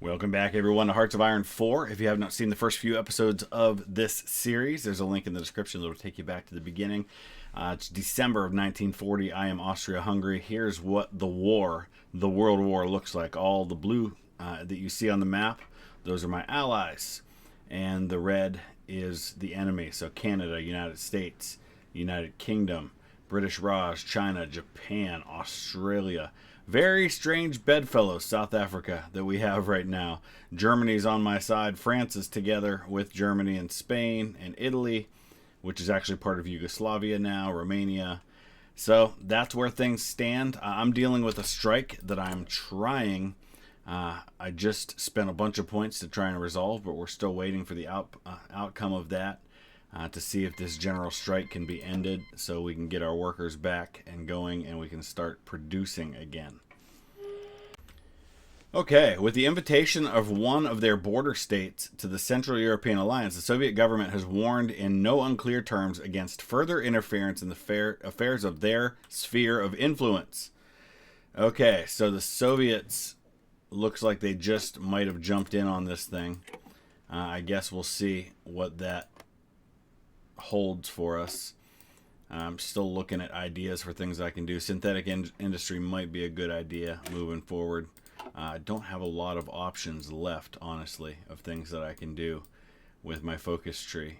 Welcome back, everyone, to Hearts of Iron 4. If you have not seen the first few episodes of this series, there's a link in the description that will take you back to the beginning. It's December of 1940. I am Austria-Hungary. Here's what the World War looks like. All the blue that you see on the map, those are my allies. And the red is the enemy. So Canada, United States, United Kingdom, British Raj, China, Japan, Australia. Very strange bedfellows, South Africa, that we have right now. Germany's on my side. France is together with Germany and Spain and Italy, which is actually part of Yugoslavia now, Romania. So that's where things stand. I'm dealing with a strike that I'm trying. I just spent a bunch of points to try and resolve, but we're still waiting for the outcome of that to see if this general strike can be ended so we can get our workers back and going and we can start producing again. Okay, with the invitation of one of their border states to the Central European Alliance, the Soviet government has warned in no unclear terms against further interference in the affairs of their sphere of influence. Okay, so the Soviets looks like they just might have jumped in on this thing. I guess we'll see what that holds for us. I'm still looking at ideas for things I can do. Synthetic industry might be a good idea moving forward. I don't have a lot of options left, honestly, of things that I can do with my focus tree.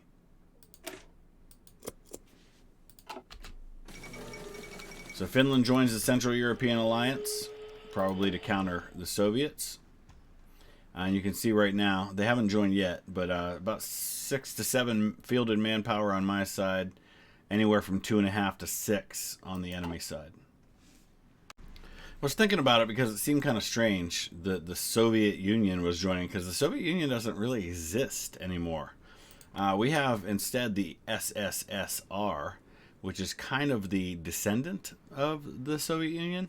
So Finland joins the Central European Alliance, probably to counter the Soviets. And you can see right now, they haven't joined yet, but about 6 to 7 fielded manpower on my side, anywhere from 2.5 to 6 on the enemy side. I was thinking about it because it seemed kind of strange that the Soviet Union was joining, because the Soviet Union doesn't really exist anymore. We have instead the SSSR, which is kind of the descendant of the Soviet Union,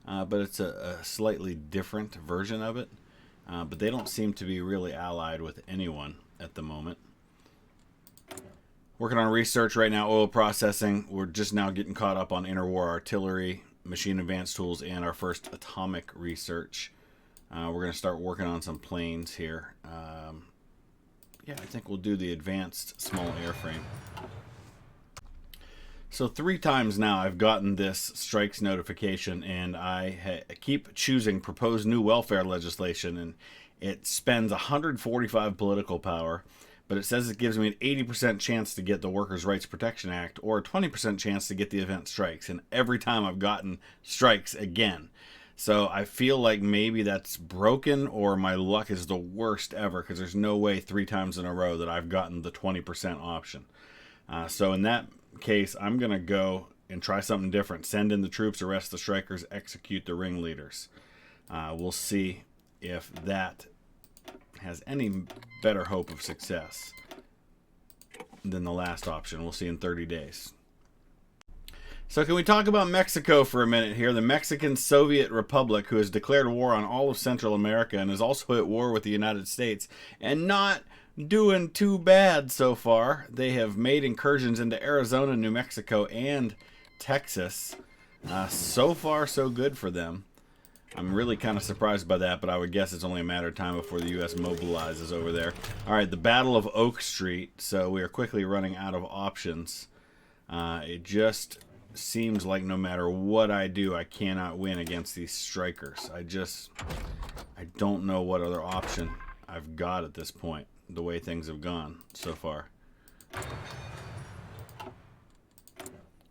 but it's a slightly different version of it. But they don't seem to be really allied with anyone at the moment. Working on research right now, oil processing. We're just now getting caught up on interwar artillery, machine advanced tools, and our first atomic research. We're going to start working on some planes here. Yeah, I think we'll do the advanced small airframe. So 3 times now I've gotten this strikes notification, and I keep choosing proposed new welfare legislation, and it spends 145 political power, but it says it gives me an 80% chance to get the Workers' Rights Protection Act or a 20% chance to get the event strikes, and every time I've gotten strikes again. So I feel like maybe that's broken or my luck is the worst ever, because there's no way 3 times in a row that I've gotten the 20% option. So in that case, I'm going to go and try something different. Send in the troops, arrest the strikers, execute the ringleaders. We'll see if that has any better hope of success than the last option. We'll see in 30 days. So can we talk about Mexico for a minute here? The Mexican Soviet Republic, who has declared war on all of Central America and is also at war with the United States, and not doing too bad so far. They have made incursions into Arizona, New Mexico, and Texas. So far, so good for them. I'm really kind of surprised by that, but I would guess it's only a matter of time before the U.S. mobilizes over there. All right, the Battle of Oak Street. So we are quickly running out of options. It just seems like no matter what I do, I cannot win against these strikers. I don't know what other option I've got at this point, the way things have gone so far.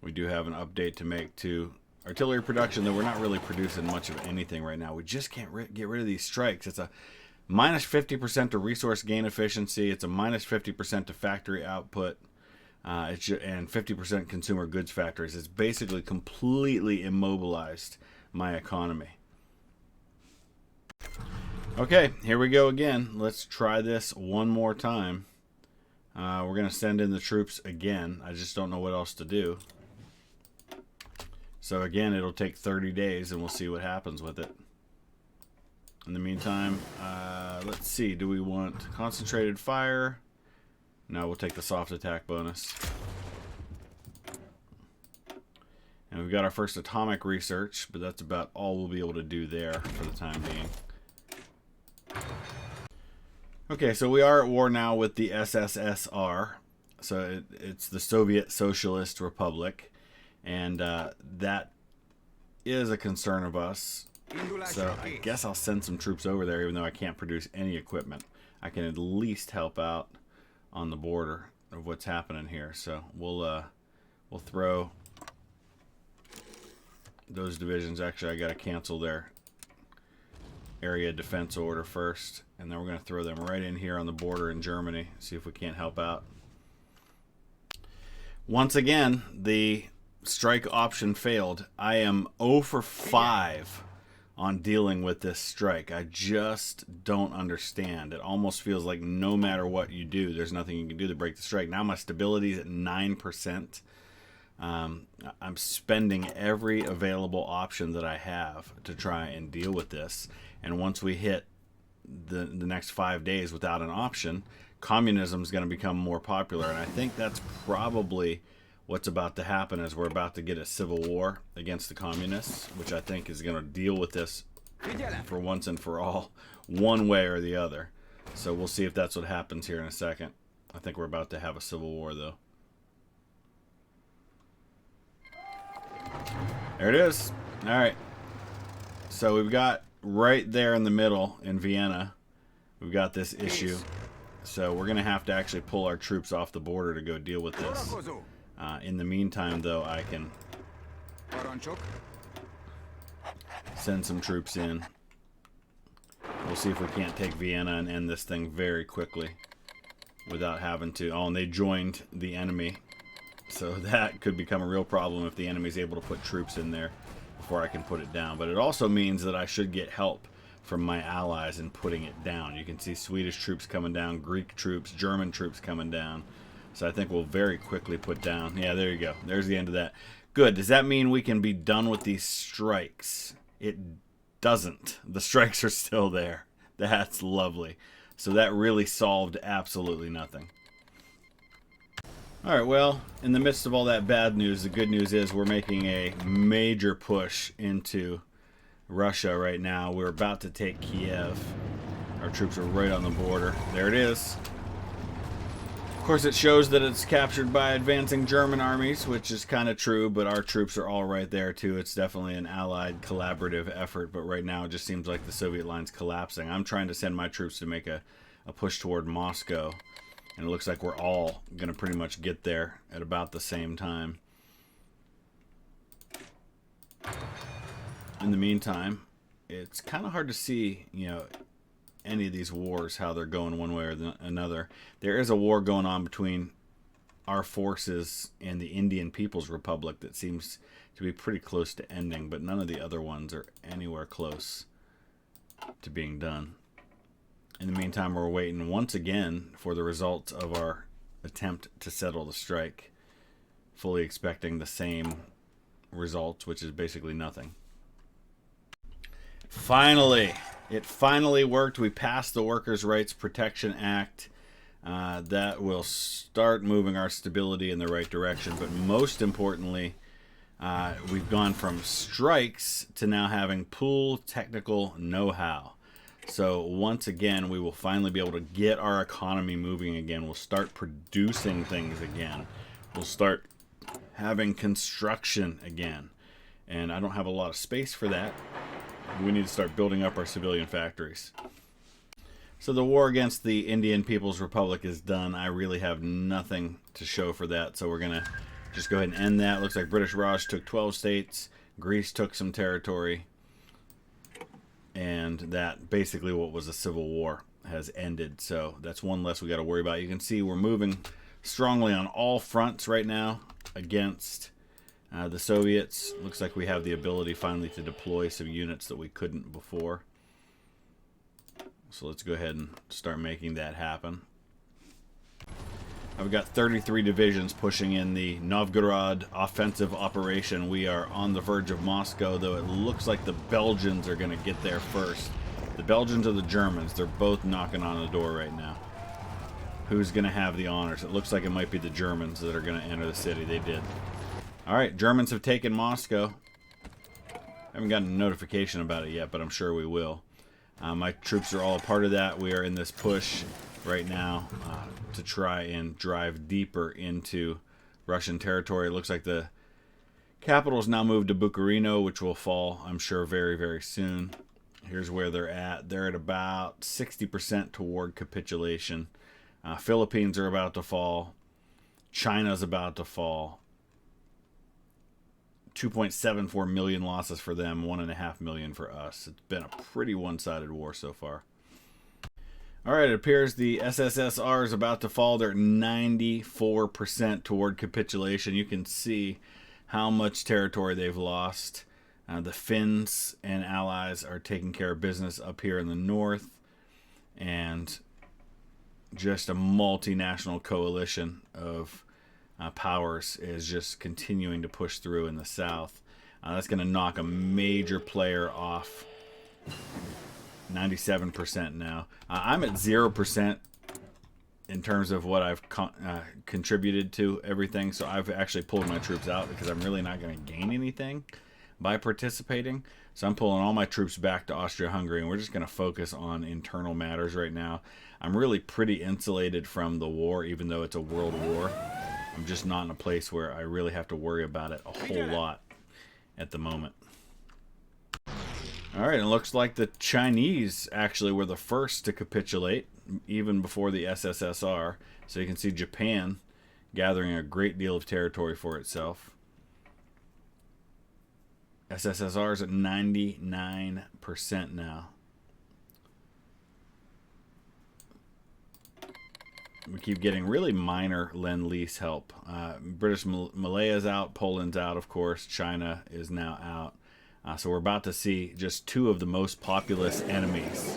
We do have an update to make to artillery production, though we're not really producing much of anything right now. We just can't get rid of these strikes. It's a minus 50% to resource gain efficiency. It's a minus 50% to factory output. And 50% consumer goods factories. It's basically completely immobilized my economy. Okay, here we go again. Let's try this one more time. We're going to send in the troops again. I just don't know what else to do. So again, it'll take 30 days, and we'll see what happens with it. In the meantime, let's see. Do we want concentrated fire? No, we'll take the soft attack bonus. And we've got our first atomic research, but that's about all we'll be able to do there for the time being. Okay, so we are at war now with the SSSR. So it's the Soviet Socialist Republic. And that is a concern of us. So I guess I'll send some troops over there, even though I can't produce any equipment. I can at least help out on the border of what's happening here. So we'll throw those divisions. Actually, I got to cancel their area defense order first, and then we're going to throw them right in here on the border in Germany. See if we can't help out. Once again, the strike option failed. I am 0 for 5 on dealing with this strike. I just don't understand. It almost feels like no matter what you do, there's nothing you can do to break the strike. Now my stability is at 9%. I'm spending every available option that I have to try and deal with this. And once we hit the next 5 days without an option, communism is going to become more popular. And I think that's probably what's about to happen, is we're about to get a civil war against the communists, which I think is going to deal with this for once and for all, one way or the other. So we'll see if that's what happens here in a second. I think we're about to have a civil war, though. There it is. All right. So we've got right there in the middle in Vienna, we've got this issue. So we're going to have to actually pull our troops off the border to go deal with this. In the meantime, though, I can send some troops in. We'll see if we can't take Vienna and end this thing very quickly without having to. Oh, and they joined the enemy. So that could become a real problem if the enemy's able to put troops in there before I can put it down. But it also means that I should get help from my allies in putting it down. You can see Swedish troops coming down, Greek troops, German troops coming down. So I think we'll very quickly put down. Yeah, there you go. There's the end of that. Good. Does that mean we can be done with these strikes? It doesn't. The strikes are still there. That's lovely. So that really solved absolutely nothing. Alright, well, in the midst of all that bad news, the good news is we're making a major push into Russia right now. We're about to take Kiev. Our troops are right on the border. There it is. Of course, it shows that it's captured by advancing German armies, which is kind of true, but our troops are all right there, too. It's definitely an allied collaborative effort, but right now it just seems like the Soviet line's collapsing. I'm trying to send my troops to make a push toward Moscow, and it looks like we're all going to pretty much get there at about the same time. In the meantime, it's kind of hard to see, any of these wars, how they're going one way or another. There is a war going on between our forces and the Indian People's Republic that seems to be pretty close to ending, but none of the other ones are anywhere close to being done. In the meantime, we're waiting once again for the results of our attempt to settle the strike, fully expecting the same results, which is basically nothing. Finally! It finally worked. We passed the Workers' Rights Protection Act. That will start moving our stability in the right direction. But most importantly, we've gone from strikes to now having pool technical know-how. So once again, we will finally be able to get our economy moving again. We'll start producing things again. We'll start having construction again. And I don't have a lot of space for that. We need to start building up our civilian factories. So the war against the Indian People's Republic is done. I really have nothing to show for that, so we're going to just go ahead and end that. Looks like British Raj took 12 states. Greece took some territory. And that basically what was a civil war has ended. So that's one less we got to worry about. You can see we're moving strongly on all fronts right now against the Soviets. Looks like we have the ability finally to deploy some units that we couldn't before. So let's go ahead and start making that happen. I've got 33 divisions pushing in the Novgorod offensive operation. We are on the verge of Moscow, though it looks like the Belgians are going to get there first. The Belgians or the Germans, they're both knocking on the door right now. Who's going to have the honors? It looks like it might be the Germans that are going to enter the city. They did. Alright, Germans have taken Moscow. I haven't gotten a notification about it yet, but I'm sure we will. My troops are all a part of that. We are in this push right now to try and drive deeper into Russian territory. It looks like the capital's now moved to Bucharino, which will fall, I'm sure, very, very soon. Here's where they're at. They're at about 60% toward capitulation. Philippines are about to fall. China's about to fall. 2.74 million losses for them, 1.5 million for us. It's been a pretty one-sided war so far. All right, it appears the SSSR is about to fall. They're 94% toward capitulation. You can see how much territory they've lost. The Finns and allies are taking care of business up here in the north, and just a multinational coalition of powers is just continuing to push through in the south. That's going to knock a major player off. 97% now. I'm at 0% in terms of what I've contributed to everything, so I've actually pulled my troops out because I'm really not going to gain anything by participating. So I'm pulling all my troops back to Austria-Hungary, and we're just going to focus on internal matters right now. I'm really pretty insulated from the war, even though it's a world war. I'm just not in a place where I really have to worry about it a whole lot at the moment. All right, it looks like the Chinese actually were the first to capitulate, even before the SSSR. So you can see Japan gathering a great deal of territory for itself. SSSR is at 99% now. We keep getting really minor Lend-Lease help. British Malaya's out, Poland's out, of course. China is now out. So we're about to see just two of the most populous enemies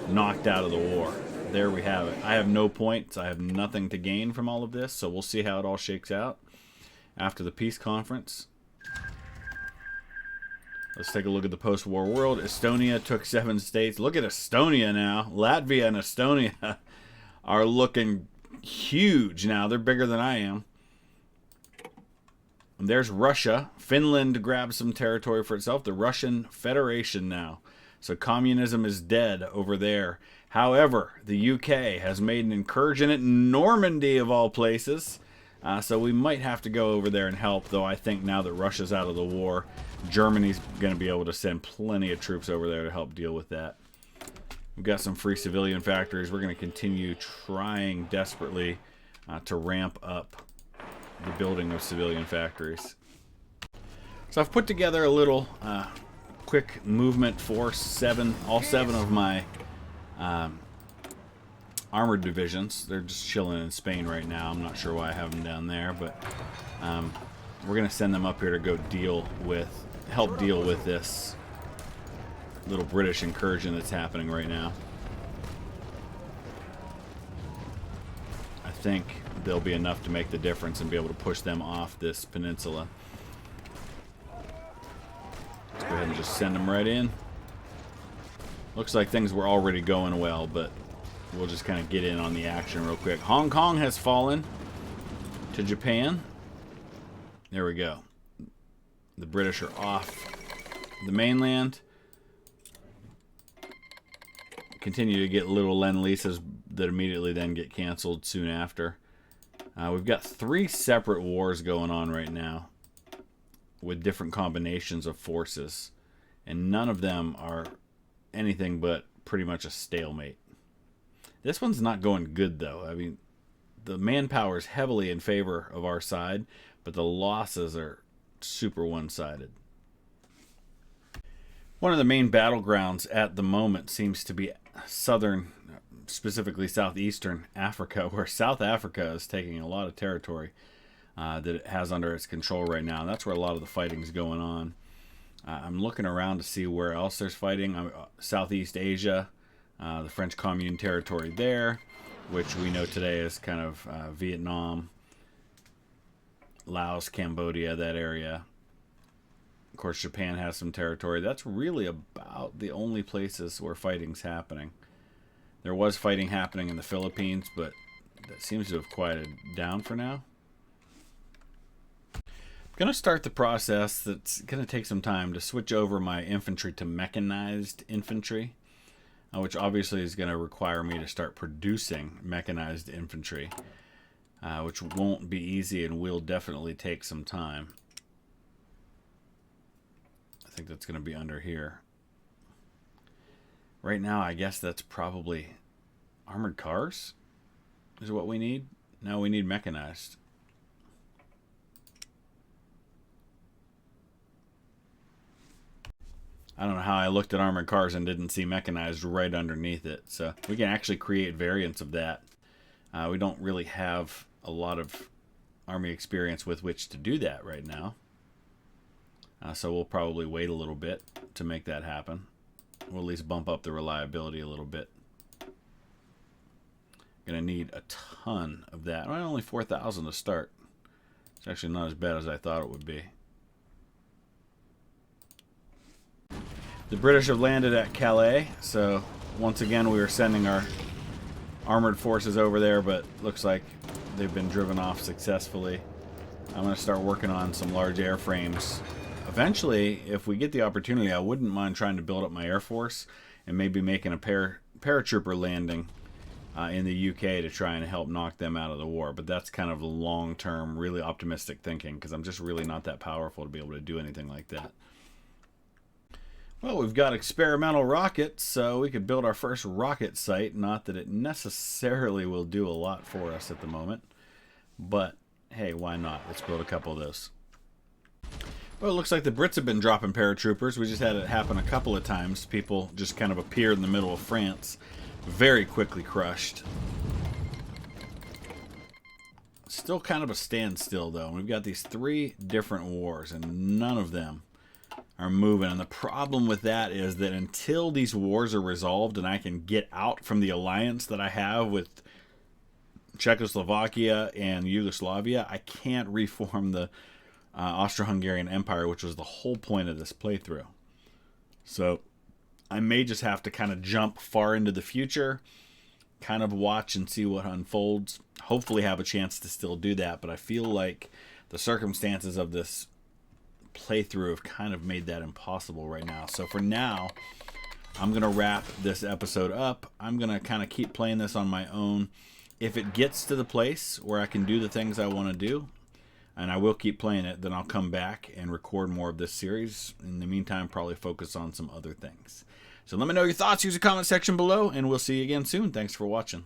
knocked out of the war. There we have it. I have no points. I have nothing to gain from all of this, so we'll see how it all shakes out after the peace conference. Let's take a look at the post-war world. Estonia took 7 states. Look at Estonia now. Latvia and Estonia are looking huge now. They're bigger than I am. And there's Russia. Finland grabbed some territory for itself. The Russian Federation now. So communism is dead over there. However, the UK has made an incursion at Normandy, of all places. So we might have to go over there and help, though I think now that Russia's out of the war, Germany's going to be able to send plenty of troops over there to help deal with that. We've got some free civilian factories. We're going to continue trying desperately to ramp up the building of civilian factories. So I've put together a little quick movement for all seven of my armored divisions. They're just chilling in Spain right now. I'm not sure why I have them down there, but we're going to send them up here to go help deal with this little British incursion that's happening right now. I think they'll be enough to make the difference and be able to push them off this peninsula. Let's go ahead and just send them right in. Looks like things were already going well, but we'll just kind of get in on the action real quick. Hong Kong has fallen to Japan. There we go. The British are off the mainland. Continue to get little Lend-Leases that immediately then get canceled soon after. We've got 3 separate wars going on right now with different combinations of forces, and none of them are anything but pretty much a stalemate. This one's not going good, though. I mean, the manpower is heavily in favor of our side, but the losses are super one-sided. One of the main battlegrounds at the moment seems to be southern, specifically southeastern Africa, where South Africa is taking a lot of territory that it has under its control right now. And that's where a lot of the fighting is going on. I'm looking around to see where else there's fighting. Southeast Asia, the French Commune territory there, which we know today is kind of Vietnam, Laos, Cambodia, that area. Of course, Japan has some territory. That's really about the only places where fighting's happening. There was fighting happening in the Philippines, but that seems to have quieted down for now. I'm going to start the process that's going to take some time to switch over my infantry to mechanized infantry. which obviously is going to require me to start producing mechanized infantry, which won't be easy and will definitely take some time. I think that's going to be under here. Right now, I guess that's probably armored cars is what we need. Now we need mechanized. I don't know how I looked at armored cars and didn't see mechanized right underneath it. So we can actually create variants of that. We don't really have a lot of Army experience with which to do that right now. So we'll probably wait a little bit to make that happen. We'll at least bump up the reliability a little bit. Gonna need a ton of that. Well, only 4,000 to start. It's actually not as bad as I thought it would be. The British have landed at Calais, so once again we are sending our armored forces over there, but looks like they've been driven off successfully. I'm going to start working on some large airframes. Eventually, if we get the opportunity, I wouldn't mind trying to build up my Air Force and maybe making a paratrooper landing in the UK to try and help knock them out of the war. But that's kind of long-term, really optimistic thinking, because I'm just really not that powerful to be able to do anything like that. Well, we've got experimental rockets, so we could build our first rocket site. Not that it necessarily will do a lot for us at the moment, but hey, why not? Let's build a couple of those. Well, it looks like the Brits have been dropping paratroopers. We just had it happen a couple of times. People just kind of appeared in the middle of France, very quickly crushed. Still kind of a standstill, though. We've got these 3 different wars, and none of them are moving. And the problem with that is that until these wars are resolved and I can get out from the alliance that I have with Czechoslovakia and Yugoslavia, I can't reform the Austro-Hungarian Empire, which was the whole point of this playthrough. So I may just have to kind of jump far into the future, kind of watch and see what unfolds. Hopefully have a chance to still do that, but I feel like the circumstances of this playthrough have kind of made that impossible right now. So for now, I'm going to wrap this episode up. I'm going to kind of keep playing this on my own. If it gets to the place where I can do the things I want to do, and I will keep playing it, then I'll come back and record more of this series. In the meantime, probably focus on some other things. So let me know your thoughts. Use the comment section below, and we'll see you again soon. Thanks for watching.